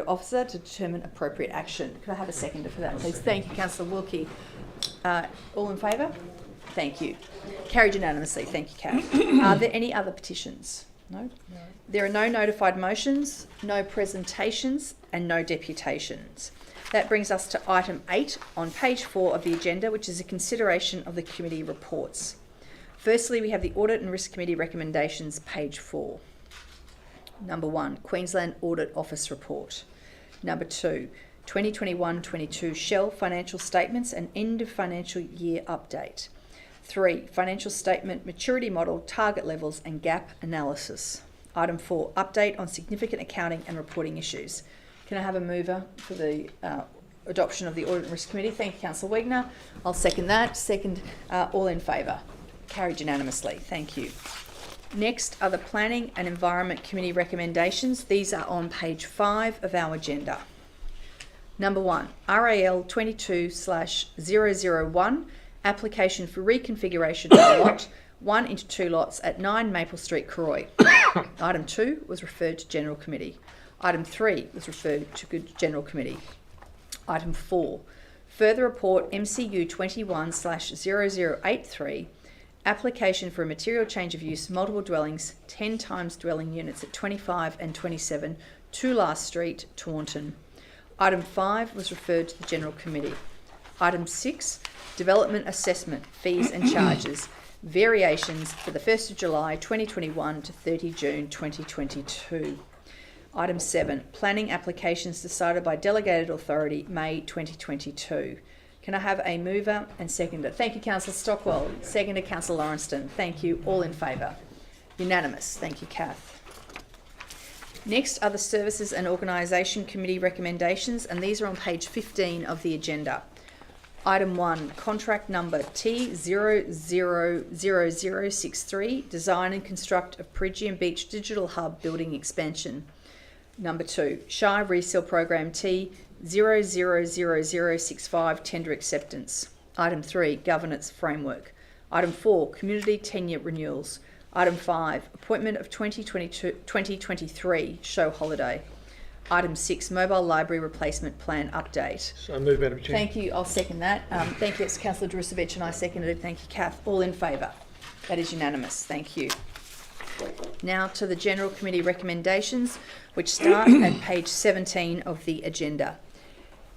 Audit Officer to determine appropriate action. Could I have a seconder for that, please? Thank you, Councillor Wilkie. All in favour? Thank you. Carried unanimously. Thank you, Kath. Are there any other petitions? No? There are no notified motions, no presentations and no deputations. That brings us to item 8 on page 4 of the agenda, which is a consideration of the committee reports. Firstly, we have the Audit and Risk Committee recommendations, page 4. Number 1, Queensland Audit Office Report. Number 2, 2021-22 Shell financial statements and end of financial year update. 3, financial statement maturity model, target levels and gap analysis. Item 4, update on significant accounting and reporting issues. Can I have a mover for the adoption of the Audit and Risk Committee? Thank you, Councillor Wegner. I'll second that. Second, all in favour? Carried unanimously. Thank you. Next are the Planning and Environment Committee recommendations. These are on page 5 of our agenda. Number 1, RAL 22/001, application for reconfiguration of lot 1 into 2 lots at 9 Maple Street, QUEENSLAND. Item 2 was referred to General Committee. Item 3 was referred to General Committee. Item 4, further report MCU 21/0083, application for a material change of use, multiple dwellings, 10 times dwelling units at 25 and 27 TOOLAR Street, TEWANTIN. Item 5 was referred to the General Committee. Item 6, development assessment, fees and charges, variations for the 1st of July 2021 to 30 June 2022. Item 7, planning applications decided by delegated authority, May 2022. Can I have a mover and seconder? Thank you, Councillor Stockwell. Seconder, Councillor Lauriston. Thank you. All in favour? Unanimous. Thank you, Kath. Next are the Services and Organisation Committee recommendations, and these are on page 15 of the agenda. Item 1, contract number T000063, design and construct of PEREGIAN Beach Digital Hub building expansion. Number 2, SHIRE Resale Program T000065, tender acceptance. Item 3, governance framework. Item 4, community tenure renewals. Item 5, appointment of 2023 show holiday. Item 6, mobile library replacement plan update. So I move, Madam Chair. Thank you. I'll second that. Thank you. It's Councillor Drusovic and I seconded it. Thank you, Kath. All in favour? That is unanimous. Thank you. Now to the General Committee recommendations, which start at page 17 of the agenda.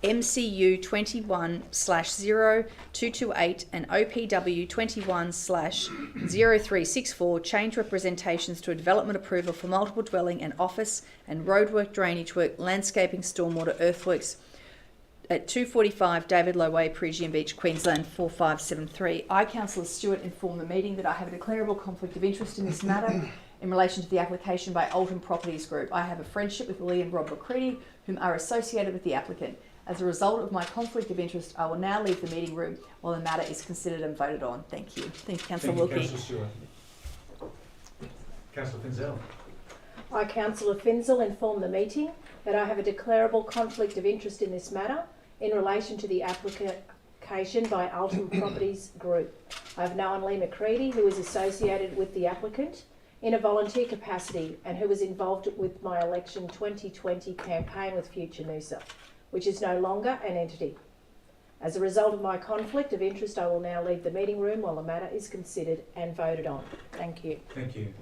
MCU 21/0228 and OPW 21/0364 change representations to a development approval for multiple dwelling and office and roadwork, drainage work, landscaping, stormwater, earthworks at 245 David Low Way, PEREGIAN Beach, Queensland 4573. I, Councillor Stewart, inform the meeting that I have a declarable conflict of interest in this matter in relation to the application by Alton Properties Group. I have a friendship with Lee and Rob McCready, whom are associated with the applicant. As a result of my conflict of interest, I will now leave the meeting room while the matter is considered and voted on. Thank you. Thank you, Councillor Wilkie. Councillor Stewart. Councillor Finzel. I, Councillor Finzel, inform the meeting that I have a declarable conflict of interest in this matter in relation to the application by Alton Properties Group. I have known Lee McCready, who is associated with the applicant in a volunteer capacity and who was involved with my election 2020 campaign with Future Noosa, which is no longer an entity. As a result of my conflict of interest, I will now leave the meeting room while the matter is considered and voted on. Thank you. Thank you.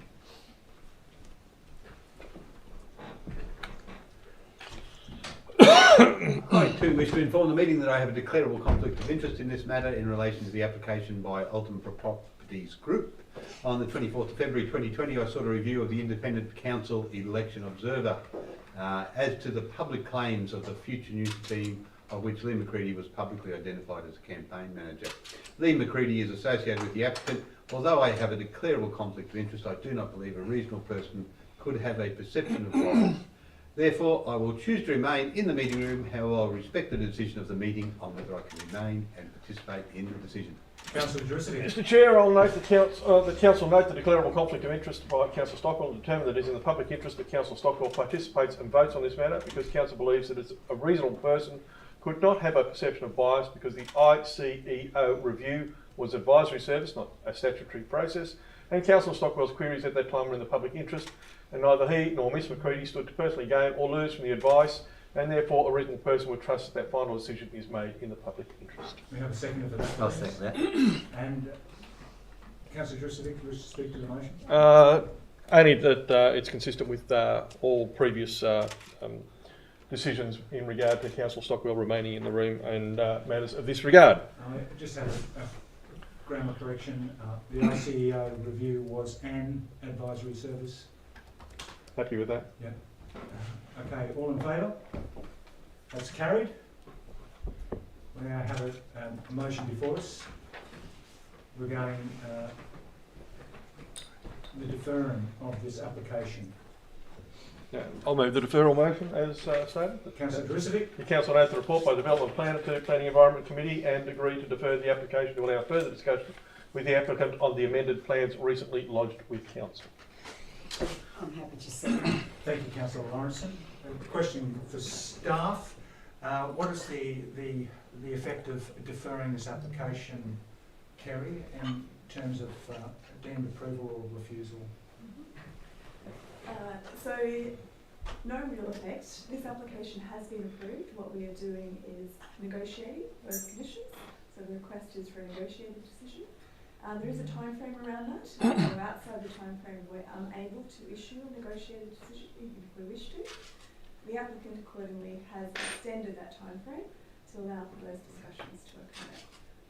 I too wish to inform the meeting that I have a declarable conflict of interest in this matter in relation to the application by Alton Properties Group. On the 24th of February 2020, I sought a review of the Independent Council Election Observer as to the public claims of the Future News team, of which Lee McCready was publicly identified as a campaign manager. Lee McCready is associated with the applicant. Although I have a declarable conflict of interest, I do not believe a reasonable person could have a perception of bias. Therefore, I will choose to remain in the meeting room. However, I will respect the decision of the meeting on whether I can remain and participate in the decision. Councillor Drusovic. Mr Chair, I'll note the Council note the declarable conflict of interest by Councillor Stockwell and determine that it is in the public interest that Councillor Stockwell participates and votes on this matter because Council believes that a reasonable person could not have a perception of bias because the ICEO review was advisory service, not a statutory process, and Councillor Stockwell's queries at that time were in the public interest, and neither he nor Ms McCready stood to personally gain or lose from the advice and therefore a reasonable person would trust that final decision is made in the public interest. We have a seconder for that. I'll second that. And Councillor Drusovic, wish to speak to the motion? Only that it's consistent with all previous decisions in regard to Councillor Stockwell remaining in the room and matters of this regard. I just have a grammar correction. The ICEO review was an advisory service. Happy with that? Yeah. Okay, all in favour? That's carried. We now have a motion before us regarding the deferring of this application. Yeah, I'll move the deferral motion as stated. Councillor Drusovic, The Council notes the report by the Development Planner to Planning Environment Committee and agree to defer the application to allow further discussion with the applicant on the amended plans recently lodged with Council. I'm happy to second. thank you, Councillor Lawrenson. A question for staff. What is the effect of deferring this application, Kerry, in terms of deemed approval or refusal? So, no real effect. This application has been approved. What we are doing is negotiating those conditions. So the request is for a negotiated decision. There is a time frame around that. So outside the time frame, we're unable to issue a negotiated decision even if we wish to. The applicant accordingly has extended that time frame to allow for those discussions to occur.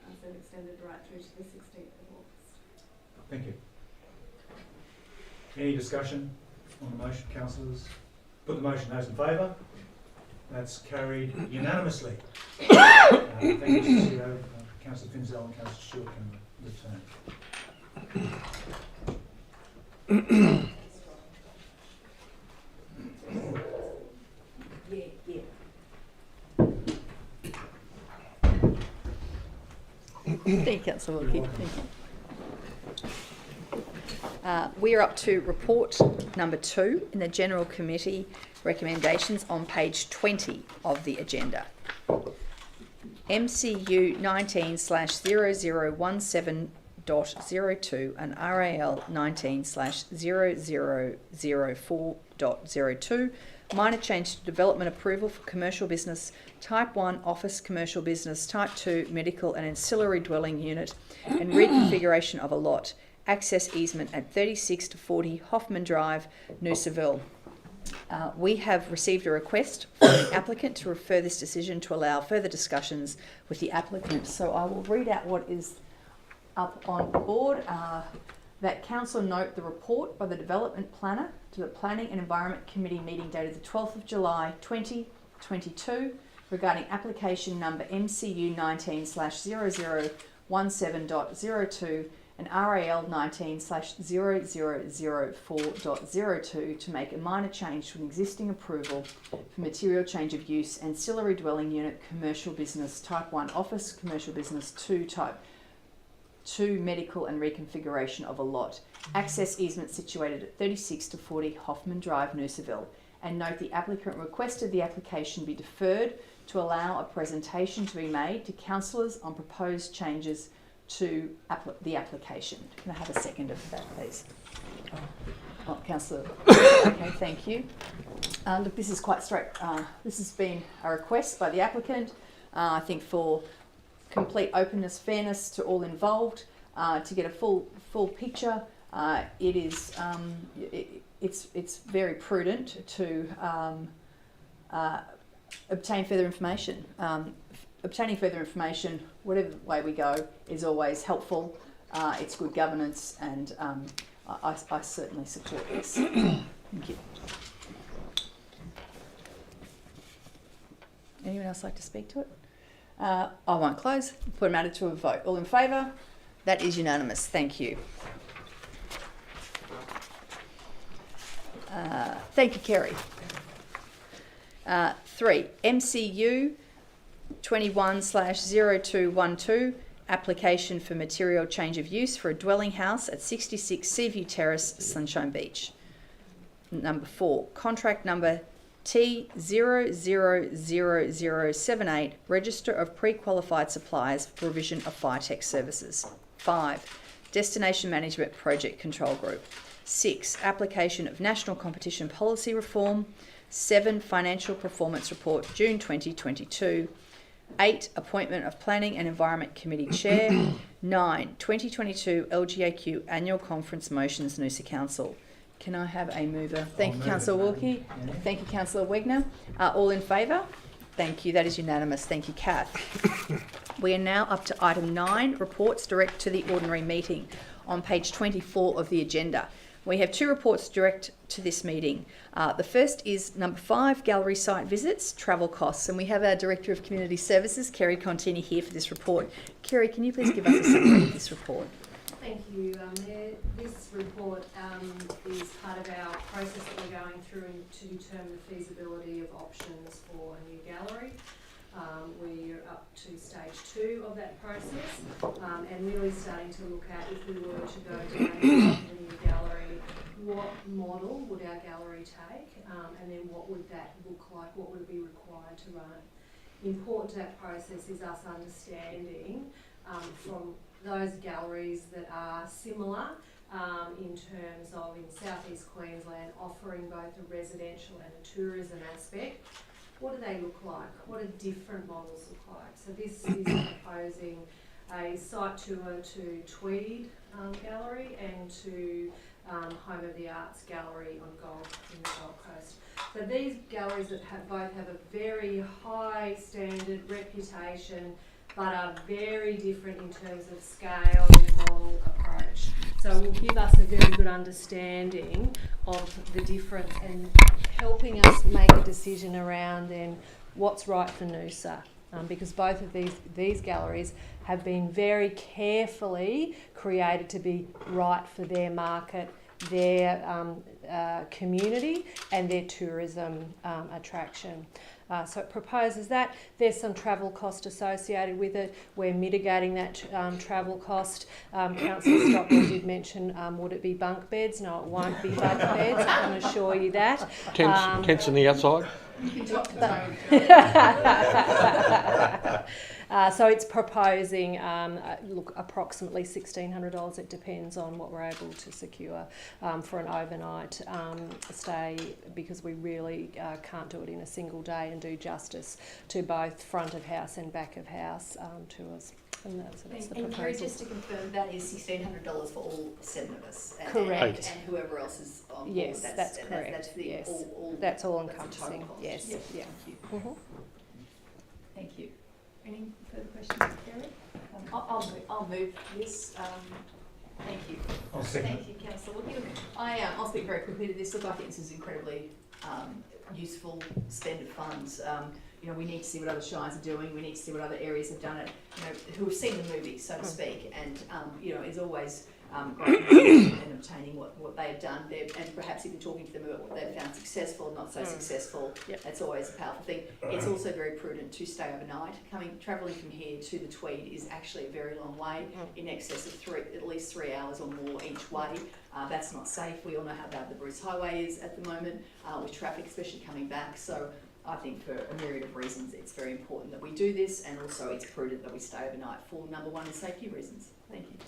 So they've extended right through to the 16th of August. Thank you. Any discussion on the motion, councillors? Put the motion, those in favour? That's carried unanimously. Thank you, Mr. CEO. Councillor Finzel and Councillor Stewart can return. Yeah. Thank you, Councillor Wilkie. Thank you. We are up to report number 2 in the General Committee recommendations on page 20 of the agenda. MCU 19/0017.02 and RAL 19/0004.02 minor change to development approval for commercial business type 1 office commercial business type 2 medical and ancillary dwelling unit and reconfiguration of a lot access easement at 36 to 40 Hoffmann Drive, Noosaville. We have received a request from the applicant to refer this decision to allow further discussions with the applicant. So I will read out what is up on the board. That council note the report by the Development Planner to the Planning and Environment Committee meeting dated the 12th of July 2022 regarding application number MCU 19/0017.02 and RAL 19/0004.02 to make a minor change to an existing approval for material change of use ancillary dwelling unit commercial business type 1 office commercial business 2 type 2 medical and reconfiguration of a lot access easement situated at 36 to 40 Hoffmann Drive, Noosaville, and note the applicant requested the application be deferred to allow a presentation to be made to councillors on proposed changes to the application. Can I have a seconder for that, please? Oh, Councillor. Okay, thank you. Look, this is quite straight. This has been a request by the applicant, I think for complete openness, fairness to all involved, to get a full picture. It's very prudent to obtain further information. Obtaining further information, whatever way we go, is always helpful. It's good governance, and I certainly support this. Thank you. Anyone else like to speak to it? I won't close. Put a matter to a vote. All in favour? That is unanimous. Thank you. Thank you, Kerry. 3. MCU 21/0212 application for material change of use for a dwelling house at 66 SEAVIEW Terrace, Sunshine Beach. Number 4. Contract number T000078, Register of Pre-Qualified Suppliers for provision of FIRETECH services. 5. Destination Management Project Control Group. 6. Application of National Competition Policy Reform. 7. Financial Performance Report, June 2022. 8. Appointment of Planning and Environment Committee Chair. 9. 2022 LGAQ Annual Conference Motions, Noosa Council. Can I have a mover? Thank you, Councillor Wilkie. Thank you, Councillor Wegner. All in favour? Thank you. That is unanimous. Thank you, Kath. We are now up to item 9, reports direct to the ordinary meeting, on page 24 of the agenda. We have 2 reports direct to this meeting. The first is number 5, gallery site visits, travel costs. And we have our Director of Community Services, Kerry Contini, here for this report. Kerry, can you please give us a summary of this report? Thank you, Mayor. This report is part of our process that we're going through to determine the feasibility of options for a new gallery. We're up to stage 2 of that process and really starting to look at, if we were to go down a new gallery, what model would our gallery take, and then what would that look like, what would be required to run it. Important to that process is us understanding from those galleries that are similar in terms of, in southeast Queensland, offering both a residential and a tourism aspect. What do they look like? What do different models look like? So this is proposing a site tour to Tweed Gallery and to Home of the Arts Gallery in the Gold Coast. So these galleries that both have a very high standard reputation, but are very different in terms of scale and model approach. So it will give us a very good understanding of the difference and helping us make a decision around then what's right for Noosa. Because both of these galleries have been very carefully created to be right for their market, their community and their tourism attraction. So it proposes that. There's some travel cost associated with it. We're mitigating that travel cost. Councillor Stockwell did mention, would it be bunk beds? No, it won't be bunk beds, I can assure you that. Tents on the outside? So it's proposing, approximately $1,600. It depends on what we're able to secure for an overnight stay, because we really can't do it in a single day and do justice to both front of house and back of house tours. And that's the proposal. Kerry, just to confirm, that is $1,600 for all 7 of us. Correct. And whoever else is on board. Yes, that's correct. That's the yes. all that's all that's encompassing. Yes. Yep. Yeah. Thank you. Mm-hmm. Thank you. Any further questions, Kerry? I'll move this. Thank you. I'll second. Thank you, Councillor Wilkie. I'll speak very quickly to this. Look, I think this is incredibly useful spend of funds. We need to see what other shires are doing. We need to see what other areas have done it. Who have seen the movie, so to speak, and is always great in obtaining what they've done there, and perhaps even talking to them about what they've found successful, not so successful. Yep. That's always a powerful thing. It's also very prudent to stay overnight. Travelling from here to the Tweed is actually a very long way, in excess of at least 3 hours or more each way. That's not safe. We all know how bad the Bruce Highway is at the moment with traffic, especially coming back. So I think for a myriad of reasons, it's very important that we do this, and also it's prudent that we stay overnight for number 1 is safety reasons. Thank you.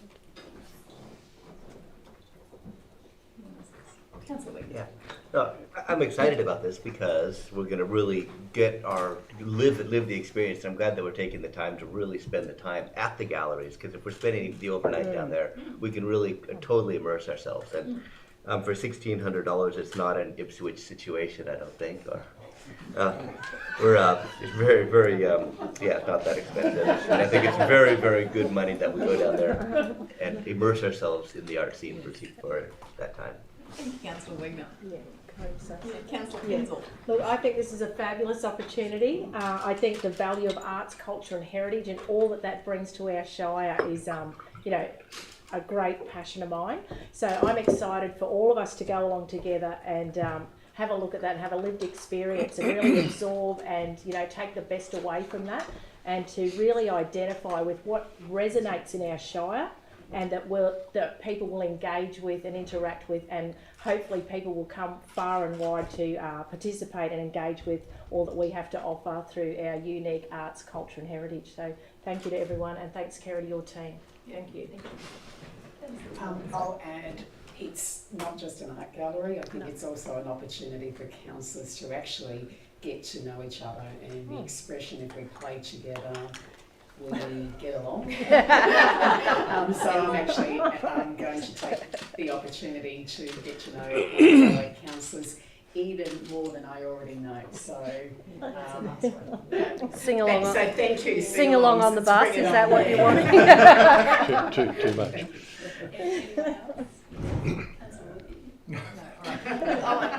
Councillor Wigg. Yeah, I'm excited about this because we're going to really get live the experience. And I'm glad that we're taking the time to really spend the time at the galleries, because if we're spending the overnight down there, we can really totally immerse ourselves. And for $1,600, it's not an Ipswich situation, I don't think. It's very, very, it's not that expensive. And I think it's very, very good money that we go down there and immerse ourselves in the art scene for that time. Thank you, Councillor Wigner. Yeah. Councillor Yeah. Kinzel. Look, I think this is a fabulous opportunity. I think the value of arts, culture and heritage and all that brings to our shire is, a great passion of mine. So I'm excited for all of us to go along together and have a look at that and have a lived experience and really absorb and, take the best away from that, and to really identify with what resonates in our shire, and that people will engage with and interact with, and hopefully people will come far and wide to participate and engage with all that we have to offer through our unique arts, culture and heritage. So thank you to everyone, and thanks, Kerry, to your team. Thank you. I'll add it's not just an art gallery, I think it's also an opportunity for councillors to actually get to know each other, and the expression, if we play together, we get along. So I'm actually going to take the opportunity to get to know my fellow councillors even more than I already know. So, Sing along. so thank you. Sing along on the bus. Bring it Is that on. what you want? Too much.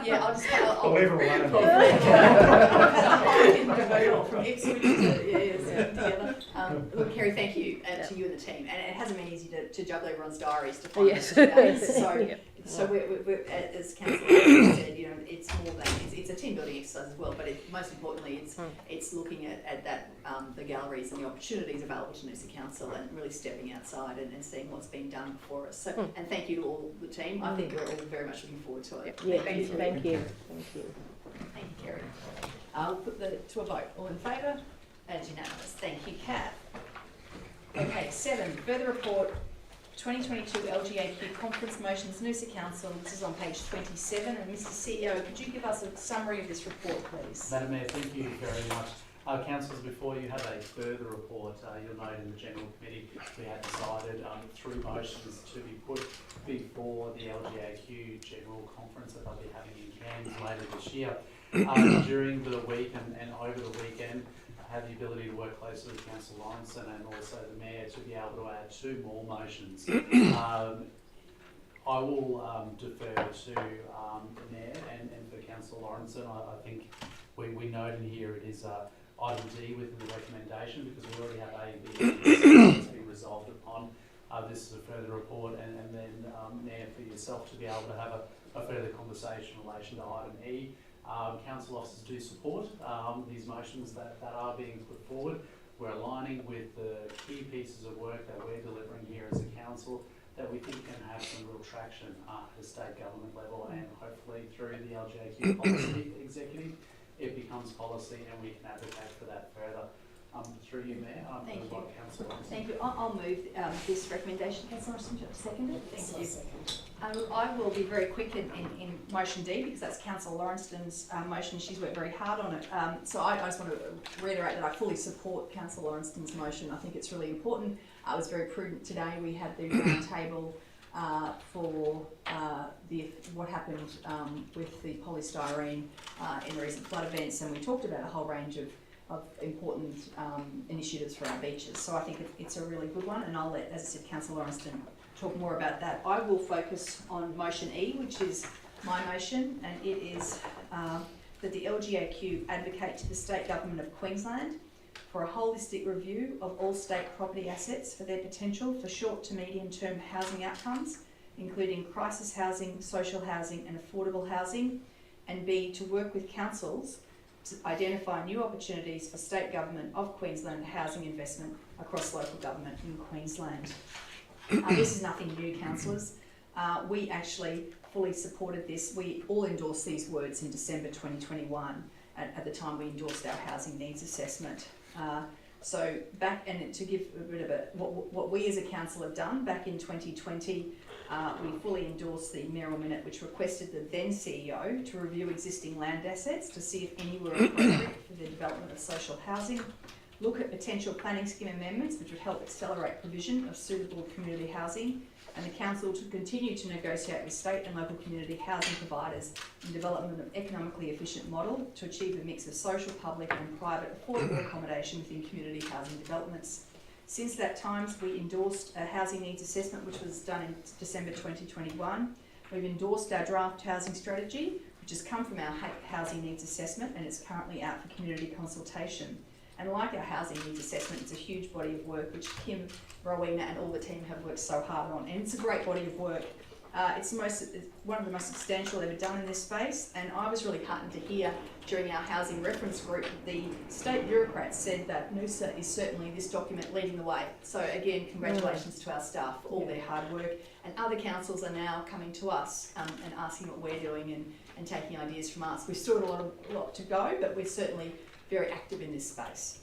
Yeah, I'll just. I'll leave her alone. From Ipswich to together. Look, Kerry, thank you, and to you and the team. And it hasn't been easy to juggle everyone's diaries to find Yes. those 2 days. So, Yeah. so we're, as Councillor said, you know, it's more than it's a team building exercise as well. But most importantly, it's looking at that the galleries and the opportunities available to Noosa Council, and really stepping outside and seeing what's being done before us. So, and thank you to all the team. I think we're all very much looking forward to it. Yeah, Thank you. thank you. Thank you, Kerry. I'll put to a vote. All in favour? And it's unanimous. Thank you, Kath. Okay, 7, further report 2022 LGAQ conference motions, Noosa Council. This is on page 27. And Mr. CEO, could you give us a summary of this report, please? Madam Mayor, thank you very much. Councillors, before you have a further report, you'll note in the General Committee we had decided through motions to be put before the LGAQ General Conference that they'll be having in Cairns later this year. During the week and over the weekend, I had the ability to work closely with Councillor Lawrenson and also the Mayor to be able to add 2 more motions. I will defer to the Mayor and for Councillor Lawrenson. I think we note in here it is item D within the recommendation, because we already have A, B, and C that's been resolved upon. This is a further report, and then Mayor, for yourself to be able to have a further conversation in relation to item E. Council officers do support these motions that are being put forward. We're aligning with the key pieces of work that we're delivering here as a council that we think can have some real traction at the state government level, and hopefully through the LGAQ policy executive it becomes policy and we can advocate for that further. Through you, Mayor, Thank you. Councillor Lawrenson. Thank you. I'll move this recommendation. Councillor Lawrenson, second it. Thank you. I will be very quick in motion D, because that's Councillor Lawrenson's motion. She's worked very hard on it. So I just want to reiterate that I fully support Councillor Lawrenson's motion. I think it's really important. I was very prudent today. We had the round table for what happened with the polystyrene in the recent flood events, and we talked about a whole range of important initiatives for our beaches. So I think it's a really good one, and I'll let, as I said, Councillor Lawrenston talk more about that. I will focus on motion E, which is my motion, and it is that the LGAQ advocate to the State Government of Queensland for a holistic review of all state property assets for their potential for short to medium term housing outcomes, including crisis housing, social housing and affordable housing, and B, to work with councils to identify new opportunities for State Government of Queensland housing investment across local government in Queensland. This is nothing new, councillors. We actually fully supported this. We all endorsed these words in December 2021 at the time we endorsed our housing needs assessment. So back, and to give a bit of what we as a council have done, back in 2020, we fully endorsed the Mayoral Minute, which requested the then CEO to review existing land assets to see if any were appropriate for the development of social housing, look at potential planning scheme amendments which would help accelerate provision of suitable community housing, and the council to continue to negotiate with state and local community housing providers in development of economically efficient model to achieve a mix of social, public and private affordable accommodation within community housing developments. Since that time, we endorsed a housing needs assessment which was done in December 2021. We've endorsed our draft housing strategy, which has come from our housing needs assessment, and it's currently out for community consultation. And like our housing needs assessment, it's a huge body of work which Kim, Rowena and all the team have worked so hard on, and it's a great body of work. It's one of the most substantial ever done in this space, and I was really heartened to hear during our housing reference group the state bureaucrats said that Noosa is certainly this document leading the way. So again, congratulations to our staff for all their hard work, and other councils are now coming to us and asking what we're doing and taking ideas from us. We've still got a lot to go, but we're certainly very active in this space.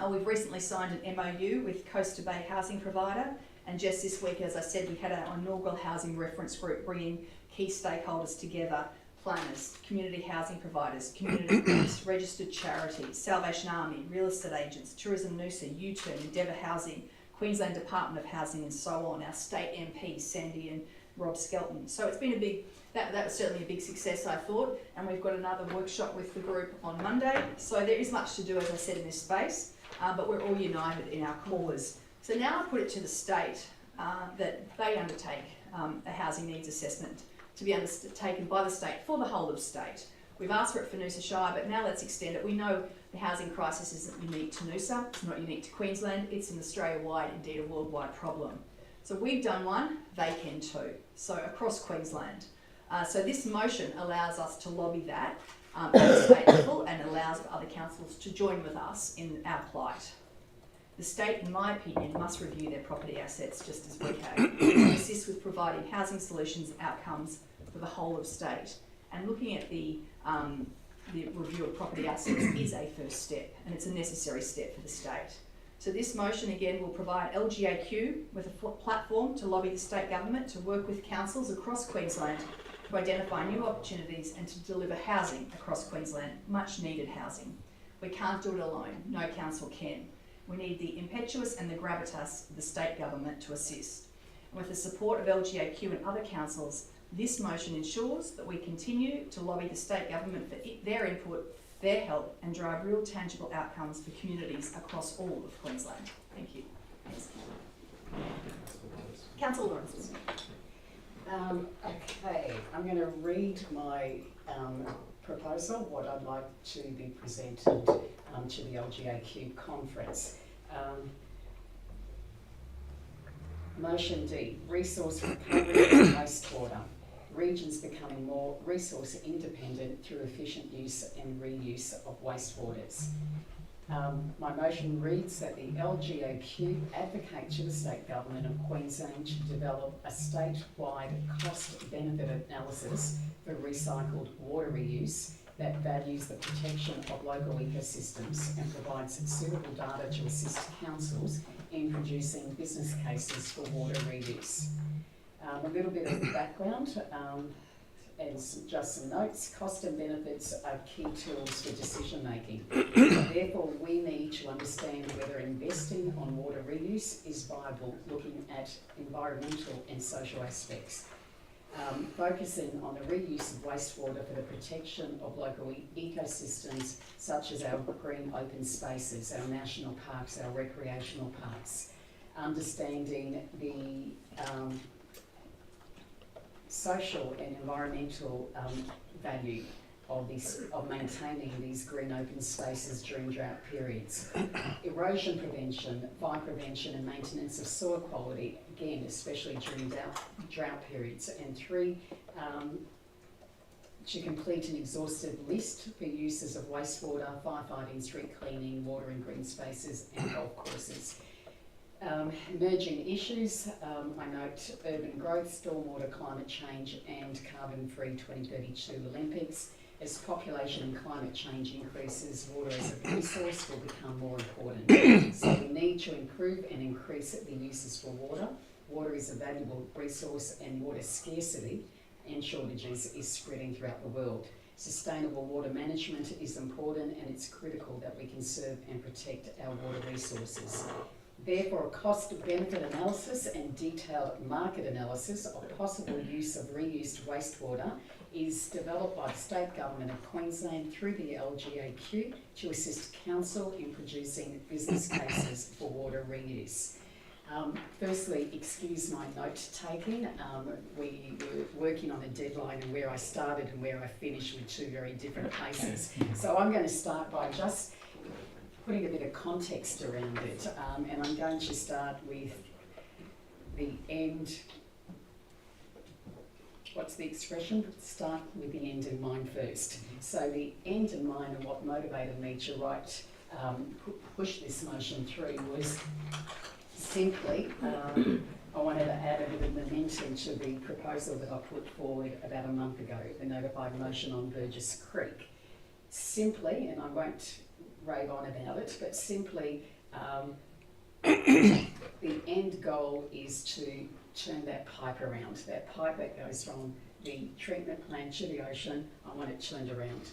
We've recently signed an MOU with Coaster Bay Housing Provider And just this week, as I said, we had our inaugural housing reference group bringing key stakeholders together: planners, community housing providers, community groups, registered charities, Salvation Army, real estate agents, Tourism Noosa, U-Turn, Endeavour Housing, Queensland Department of Housing, and so on, our state MPs, Sandy and Rob Skelton. So it's been a big, that was certainly a big success, I thought, and we've got another workshop with the group on Monday. So there is much to do, as I said, in this space, but we're all united in our cause. So now I put it to the state that they undertake a housing needs assessment to be undertaken by the state for the whole of state. We've asked for it for Noosa Shire, but now let's extend it. We know the housing crisis isn't unique to Noosa, it's not unique to Queensland, it's an Australia-wide, indeed a worldwide problem. So we've done one, they can too, so across Queensland. So this motion allows us to lobby that at the state level and allows for other councils to join with us in our plight. The state, in my opinion, must review their property assets just as we have, and assist with providing housing solutions outcomes for the whole of state. And looking at the review of property assets is a first step, and it's a necessary step for the state. So this motion again will provide LGAQ with a platform to lobby the state government to work with councils across Queensland to identify new opportunities and to deliver housing across Queensland, much needed housing. We can't do it alone, no council can. We need the impetus and the gravitas of the state government to assist. And with the support of LGAQ and other councils, this motion ensures that we continue to lobby the state government for their input, their help, and drive real tangible outcomes for communities across all of Queensland. Thank you. Thanks. Councillor Lawrence. Okay, I'm going to read my proposal, what I'd like to be presented to the LGAQ conference. Motion D, resource recovery and wastewater. Regions becoming more resource independent through efficient use and reuse of wastewaters. My motion reads that the LGAQ advocate to the state government of Queensland to develop a statewide cost-benefit analysis for recycled water reuse that values the protection of local ecosystems and provides suitable data to assist councils in producing business cases for water reuse. A little bit of background and just some notes. Cost and benefits are key tools for decision making. Therefore, we need to understand whether investing on water reuse is viable, looking at environmental and social aspects. Focusing on the reuse of wastewater for the protection of local ecosystems, such as our green open spaces, our national parks, our recreational parks. Understanding the social and environmental value of maintaining these green open spaces during drought periods. Erosion prevention, fire prevention and maintenance of soil quality, again, especially during drought periods. And 3, to complete an exhaustive list for uses of wastewater, firefighting, street cleaning, water and green spaces and golf courses. Emerging issues, I note urban growth, stormwater, climate change and carbon-free 2032 Olympics. As population and climate change increases, water as a resource will become more important. So we need to improve and increase the uses for water. Water is a valuable resource and water scarcity and shortages is spreading throughout the world. Sustainable water management is important and it's critical that we conserve and protect our water resources. Therefore, a cost-benefit analysis and detailed market analysis of possible use of reused wastewater is developed by the State Government of Queensland through the LGAQ to assist Council in producing business cases for water reuse. Firstly, excuse my note-taking. We were working on a deadline and where I started and where I finished with 2 very different places. So I'm going to start by just putting a bit of context around it, and I'm going to start with the end. What's the expression? Start with the end in mind first. So the end in mind and what motivated me to push this motion through was simply, I wanted to add a bit of momentum to the proposal that I put forward about a month ago, the notified motion on Burgess Creek. Simply, and I won't rave on about it, but simply The end goal is to turn that pipe around. That pipe that goes from the treatment plant to the ocean, I want it turned around.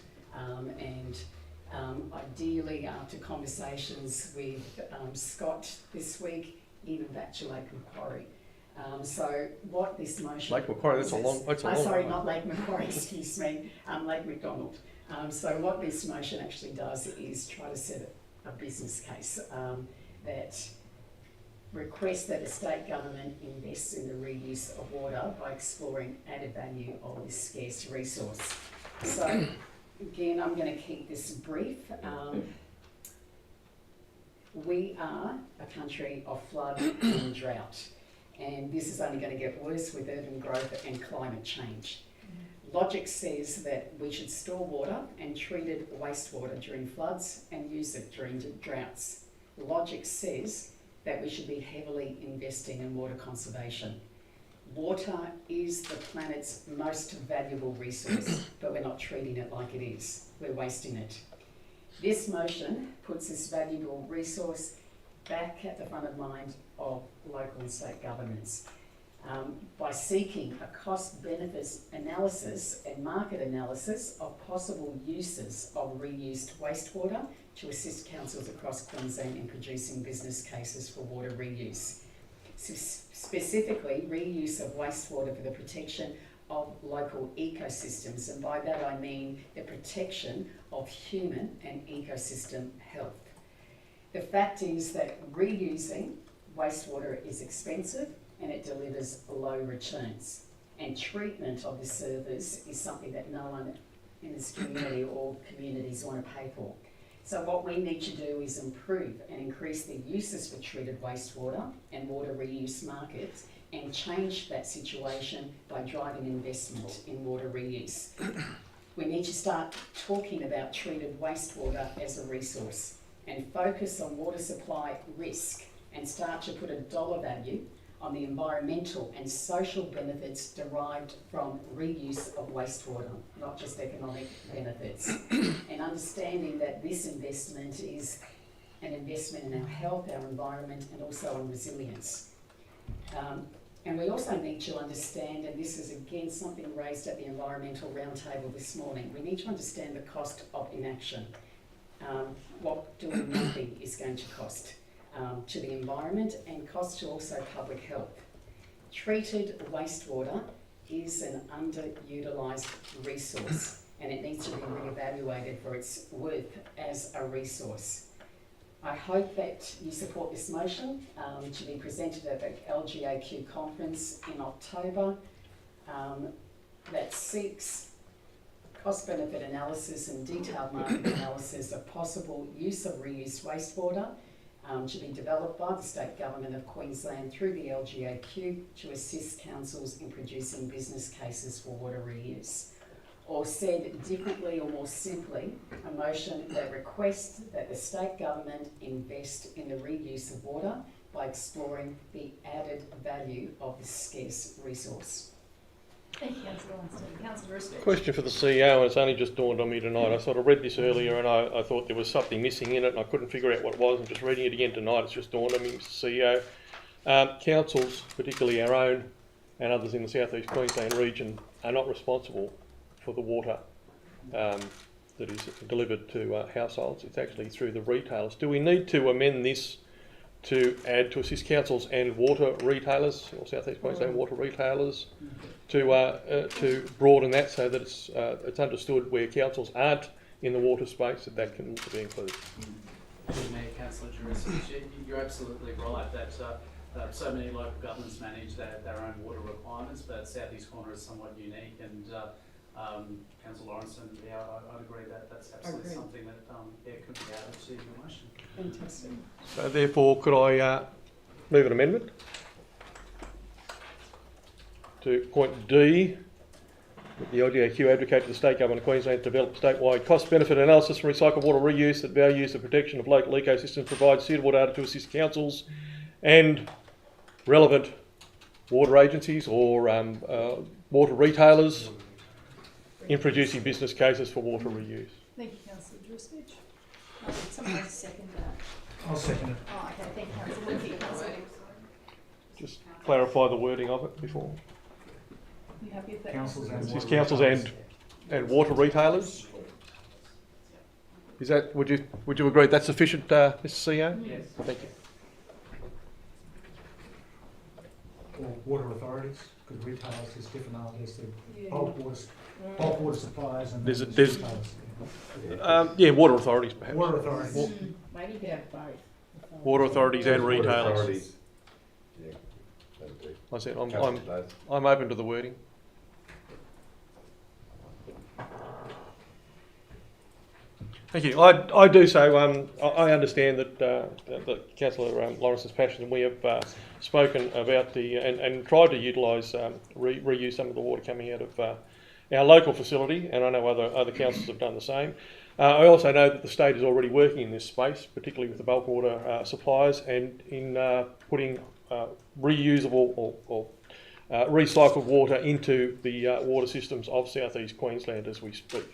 Ideally, after conversations with Scott this week, even back to Lake Macquarie. So what this motion... Lake Macquarie, that's a long sorry, way. not Lake Macquarie, excuse me, Lake McDonald. So what this motion actually does is try to set a business case that requests that the state government invests in the reuse of water by exploring added value of this scarce resource. So again, I'm going to keep this brief. We are a country of flood and drought, and this is only going to get worse with urban growth and climate change. Logic says that we should store water and treated wastewater during floods and use it during droughts. Logic says that we should be heavily investing in water conservation. Water is the planet's most valuable resource, but we're not treating it like it is. We're wasting it. This motion puts this valuable resource back at the front of mind of local and state governments. By seeking a cost-benefit analysis and market analysis of possible uses of reused wastewater to assist councils across Queensland in producing business cases for water reuse. Specifically, reuse of wastewater for the protection of local ecosystems, and by that I mean the protection of human and ecosystem health. The fact is that reusing wastewater is expensive and it delivers low returns. And treatment of the service is something that no one in this community or communities want to pay for. So what we need to do is improve and increase the uses for treated wastewater and water reuse markets and change that situation by driving investment in water reuse. We need to start talking about treated wastewater as a resource and focus on water supply risk and start to put a dollar value on the environmental and social benefits derived from reuse of wastewater, not just economic benefits. And understanding that this investment is an investment in our health, our environment, and also on resilience. And we also need to understand, and this is again something raised at the Environmental Roundtable this morning, we need to understand the cost of inaction. What doing nothing is going to cost to the environment and cost to also public health. Treated wastewater is an underutilised resource and it needs to be reevaluated for its worth as a resource. I hope that you support this motion to be presented at the LGAQ conference in October that seeks cost-benefit analysis and detailed market analysis of possible use of reused wastewater to be developed by the State Government of Queensland through the LGAQ to assist councils in producing business cases for water reuse. Or said differently or more simply, a motion that requests that the State Government invest in the reuse of water by exploring the added value of this scarce resource. Thank you, Councillor Ornstein. Councillor Rustic. Question for the CEO, and it's only just dawned on me tonight. I sort of read this earlier and I thought there was something missing in it and I couldn't figure out what it was. I'm just reading it again tonight. It's just dawned on me, Mr. CEO. Councils, particularly our own and others in the South East Queensland region, are not responsible for the water that is delivered to households. It's actually through the retailers. Do we need to amend this to add to assist councils and water retailers, or South East Queensland water retailers, to broaden that so that it's understood where councils aren't in the water space that can also be included? Mayor, Councillor Jurisic, you're absolutely right that so many local governments manage their own water requirements, but South East Corner is somewhat unique. And Councillor Lawrenson, yeah, I'd agree that that's absolutely something that could be added to the motion. Fantastic. So therefore, could I move an amendment to point D, that the LGAQ advocate to the State Government of Queensland to develop statewide cost-benefit analysis from recycled water reuse that values the protection of local ecosystems, provides suitable data to assist councils and relevant water agencies or water retailers in producing business cases for water reuse. Thank you, Councillor Jurisic. Someone has a second that. I'll second it. Oh, okay, thank you, councillor Wilkie. Councillor, Just clarify the wording of it before. you happy with that? Councils and. This is councils and water retailers. Is that, would you agree that's sufficient, Mr. CEO? Yes. Thank you. Or water authorities, because retailers is different, there's the bulk water suppliers and. There's- retailers. Yeah, water authorities perhaps. Water authorities. Maybe you could have both. Water authorities and Water retailers. authorities. Yeah, that'll do. I said, Covers both. I'm open to the wording. Thank you. I do so. I understand that Councillor Lawrence is passionate, and we have spoken about and tried to utilise reuse some of the water coming out of our local facility, and I know other councils have done the same. I also know that the state is already working in this space, particularly with the bulk water suppliers, and in putting reusable or recycled water into the water systems of South East Queensland as we speak.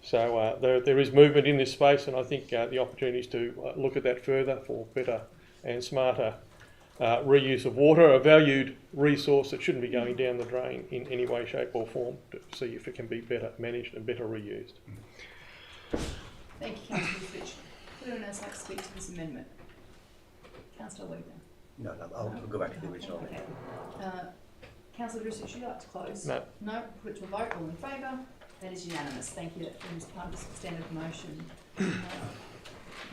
So there is movement in this space, and I think the opportunity is to look at that further for better and smarter reuse of water, a valued resource that shouldn't be going down the drain in any way, shape or form, to see if it can be better managed and better reused. Thank you, councillor Fitch. Would anyone else like to speak to this amendment? Councillor Weaver. No, I'll go back to the original. Okay. Councillor Dressage, would you like to close? No. No, put it to a vote, all in favour? That is unanimous, thank you, that forms part of the standard motion.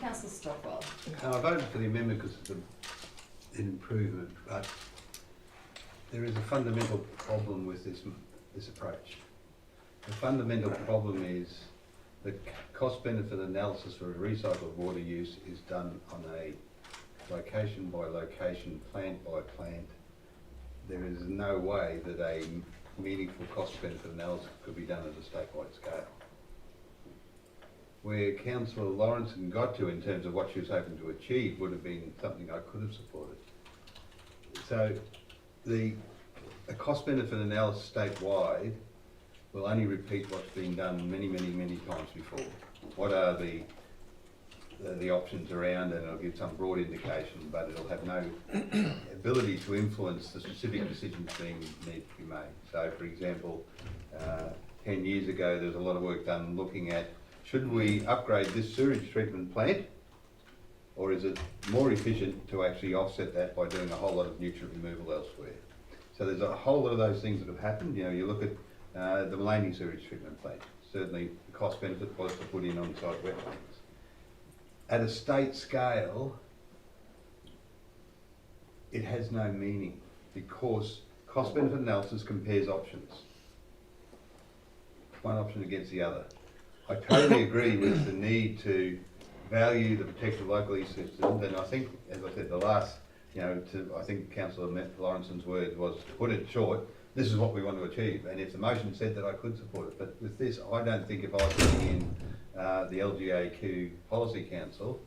Councillor Stockwell. I voted for the amendment because it's an improvement, but there is a fundamental problem with this approach. The fundamental problem is the cost-benefit analysis for recycled water use is done on a location by location, plant by plant. There is no way that a meaningful cost-benefit analysis could be done at a statewide scale. Where Councillor Lawrenson got to in terms of what she was hoping to achieve would have been something I could have supported. So a cost-benefit analysis statewide will only repeat what's been done many times before. What are the options around, and it'll give some broad indication, but it'll have no ability to influence the specific decisions being need to be made. So, for example, 10 years ago, there was a lot of work done looking at, should we upgrade this sewage treatment plant, or is it more efficient to actually offset that by doing a whole lot of nutrient removal elsewhere? So there's a whole lot of those things that have happened. You know, you look at the Maloney sewage treatment plant. Certainly, the cost benefit was to put in on-site wetlands. At a state scale, it has no meaning because cost-benefit analysis compares options, one option against the other. I totally agree with the need to value the protection of local ecosystems, and I think, as I said, the last, I think Councillor Lawrenson's word was, to put it short, this is what we want to achieve, and if the motion said that, I could support it. But with this, I don't think if I was sitting in the LGAQ Policy Council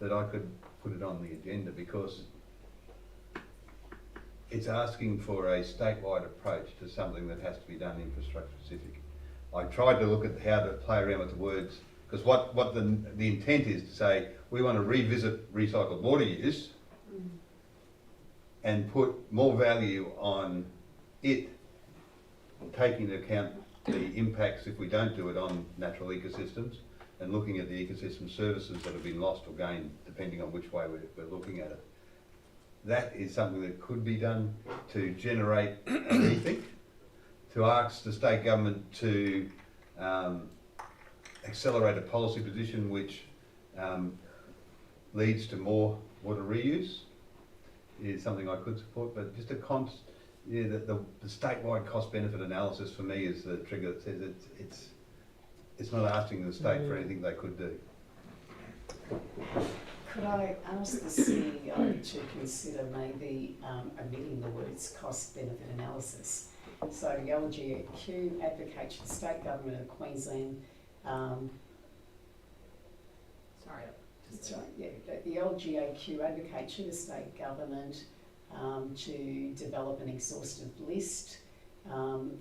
that I could put it on the agenda, because it's asking for a statewide approach to something that has to be done infrastructure specific. I tried to look at how to play around with the words, because what the intent is to say, we want to revisit recycled water use and put more value on it, taking into account the impacts if we don't do it on natural ecosystems, and looking at the ecosystem services that have been lost or gained, depending on which way we're looking at it. That is something that could be done to generate a rethink, to ask the state government to accelerate a policy position which leads to more water reuse is something I could support, but just the statewide cost-benefit analysis for me is the trigger that says it's not asking the state for anything they could do. Could I ask the CEO to consider maybe omitting the words cost-benefit analysis? So the LGAQ advocates the state government of Queensland. Sorry. That's right, yeah. The LGAQ advocates to the state government to develop an exhaustive list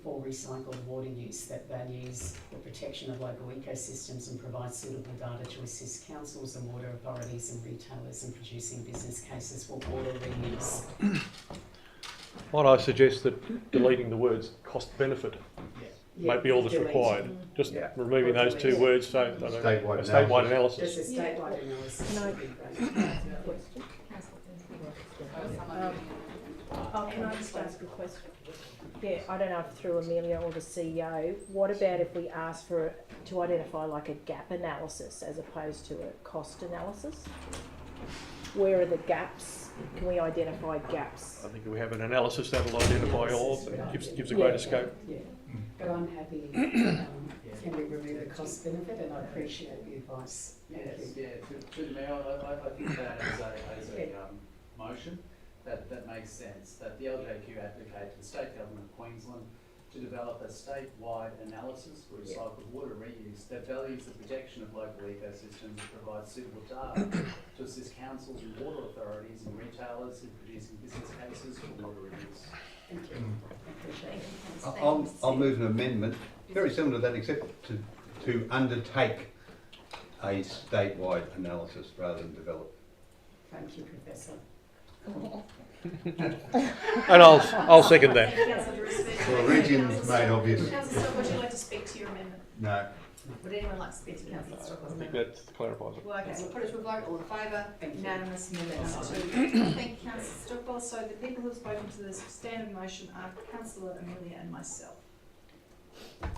for recycled water use that values the protection of local ecosystems and provides suitable data to assist councils and water authorities and retailers in producing business cases for water reuse. Might I suggest that deleting the words cost benefit might be all that's delete. required. Just Yeah. removing those two words, so I don't know, Statewide a statewide analysis. Just a statewide analysis No. would be great. Question. Can I just ask a question? Yeah, I don't know if through Amelia or the CEO, what about if we ask to identify like a gap analysis as opposed to a cost analysis? Where are the gaps? Can we identify gaps? I think if we have an analysis that will identify all, gives a greater scope. Yeah, but I'm happy, can we remove the cost benefit, and I appreciate the advice. Thank you. To the Mayor, I think that as a motion, that makes sense, that the LGAQ advocate to the State Government of Queensland to develop a statewide analysis for recycled water reuse that values the protection of local ecosystems and provides suitable data to assist councils and water authorities and retailers in producing business cases for water reuse. Thank you. I appreciate it. I'll move an amendment, very similar to that, except to undertake a statewide analysis rather than develop. Thank you, Professor. And I'll second that. Well, Region's made obvious. Councillor Stock, would you like to speak to your amendment? No. Would anyone like to speak to Councillor Stock's I think amendment? that clarifies it. Well, okay, so we'll put it to a vote, all in favour, Thank you. unanimous, amendment number 2. Thank you, Councillor Stockwell. So the people who have spoken to this standard motion are Councillor Amelia and myself,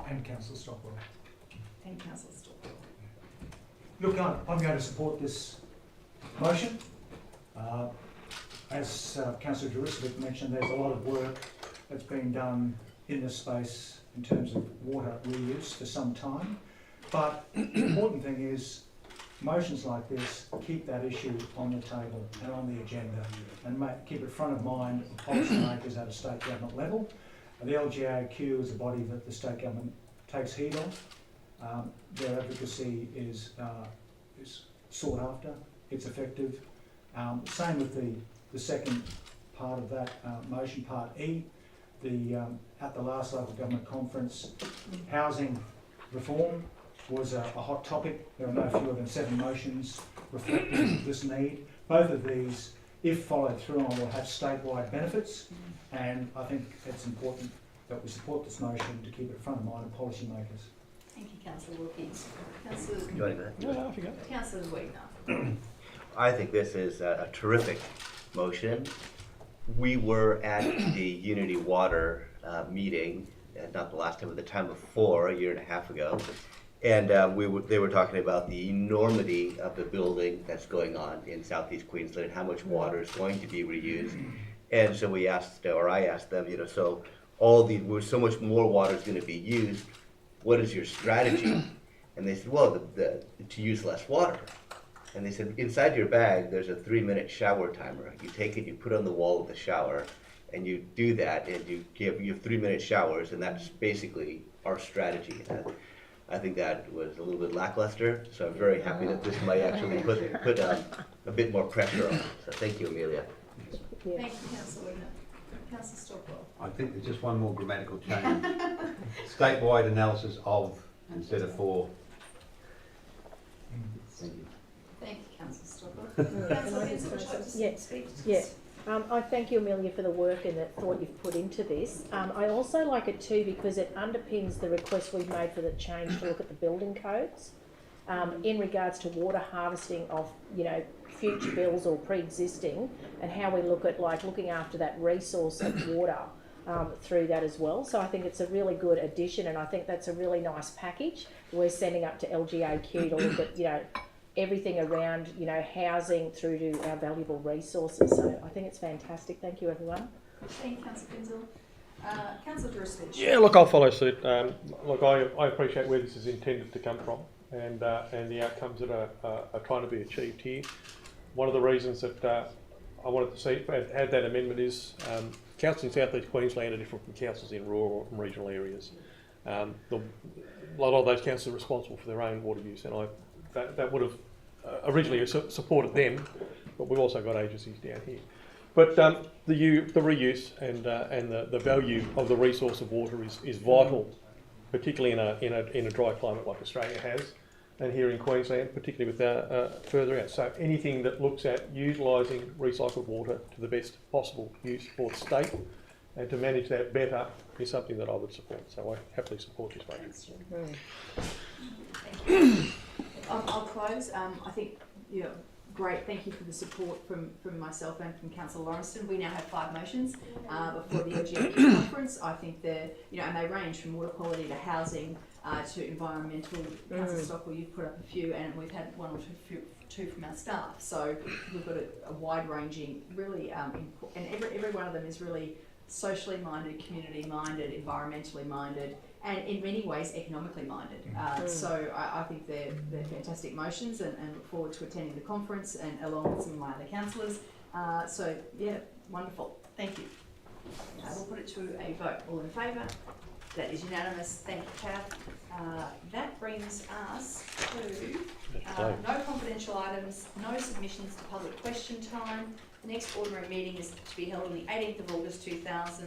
And Councillor Stockwell. and Councillor Stockwell. Look, I'm going to support this motion. As Councillor Juristovic mentioned, there's a lot of work that's been done in this space in terms of water reuse for some time. But the important thing is motions like this keep that issue on the table and on the agenda and keep it front of mind of policymakers at a state government level. The LGAQ is a body that the state government takes heed of. Their advocacy is sought after, it's effective. Same with the second part of that motion, part E. At the last local government conference, housing reform was a hot topic. There are no fewer than 7 motions reflecting this need. Both of these, if followed through on, will have statewide benefits, and I think it's important that we support this motion to keep it front of mind of policymakers. Thank you, Councillor Wilkins. Councillor You want to go ahead? No, I forgot. Councillor Wegener. I think this is a terrific motion. We were at the Unity Water meeting, not the last time, but the time before, a year and a half ago, and they were talking about the enormity of the building that's going on in southeast Queensland and how much water is going to be reused. And so I asked them, so so much more water is going to be used. What is your strategy? And they said, well, to use less water. And they said, inside your bag, there's a 3-minute shower timer. You take it, you put it on the wall of the shower, and you do that, and you have 3-minute showers, and that's basically our strategy. And I think that was a little bit lackluster, so I'm very happy that this might actually put a bit more pressure on it. So thank you, Amelia. Yeah. Thank you, Councillor Wegener. Councillor Stockwell. I think there's just one more grammatical change. Statewide analysis of instead of for. Thank you. Thank you, Councillor Stockwell. Councillor Vincent, would you like to Yeah. speak to Yeah. this? I thank you, Amelia, for the work and the thought you've put into this. I also like it too because it underpins the request we've made for the change to look at the building codes in regards to water harvesting of, future bills or pre-existing, and how we look at looking after that resource of water through that as well. So I think it's a really good addition, and I think that's a really nice package we're sending up to LGAQ to look at, everything around, housing through to our valuable resources. So I think it's fantastic. Thank you, everyone. Thank you, Councillor Pinzel. Councillor Juristovic. Yeah, look, I'll follow suit. I appreciate where this is intended to come from and the outcomes that are trying to be achieved here. One of the reasons that I wanted to add that amendment is councils in South East Queensland are different from councils in rural and regional areas. A lot of those councils are responsible for their own water use, and that would have originally supported them, but we've also got agencies down here. But the reuse and the value of the resource of water is vital, particularly in a dry climate like Australia has, and here in Queensland, particularly with further out. So anything that looks at utilising recycled water to the best possible use for the state and to manage that better is something that I would support. So I happily support this budget. Thank you. I'll close. I think, great. Thank you for the support from myself and from Councillor Lawrence. We now have 5 motions before the LGAQ conference. I think they're, and they range from water quality to housing to environmental. Councillor Stockwell, you've put up a few, and we've had 1 or 2 from our staff. So we've got a wide-ranging, really, and every one of them is really socially minded, community minded, environmentally minded, and in many ways economically minded. So I think they're fantastic motions, and look forward to attending the conference and along with some of my other councillors. So yeah, wonderful. Thank you. We'll put it to a vote. All in favour? That is unanimous. Thank you, Kath. That brings us to no confidential items, no submissions to public question time. The next ordinary meeting is to be held on the 18th of August 2000.